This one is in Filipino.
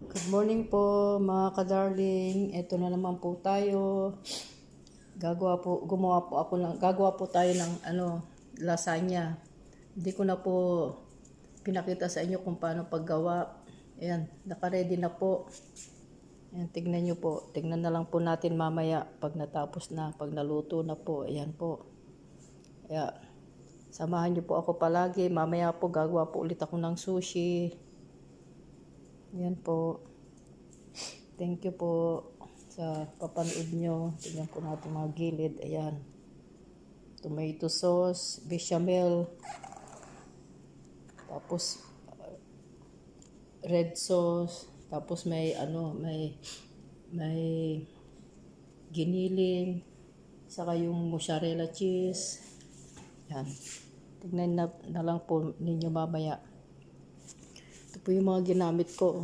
Good morning po mga kadarling. Ito na naman po tayo. Gagawa po tayo ng lasagna. Hindi ko na po pinakita sa inyo kung paano paggawa. Ayan, naka-ready na po. Ayan, tignan nyo po. Tignan na lang po natin mamaya pag natapos na, pag naluto na po. Ayan po. Ayan. Samahan nyo po ako palagi. Mamaya po gagawa po ulit ako ng sushi. Yan po. Thank you po sa papanood nyo. Tignan po natin mga gilid. Ayan. Tomato sauce, bechamel. Tapos red sauce. Tapos may may giniling. Saka yung mozzarella cheese. Yan. Tignan na lang po ninyo mamaya. Ito po yung mga ginamit ko.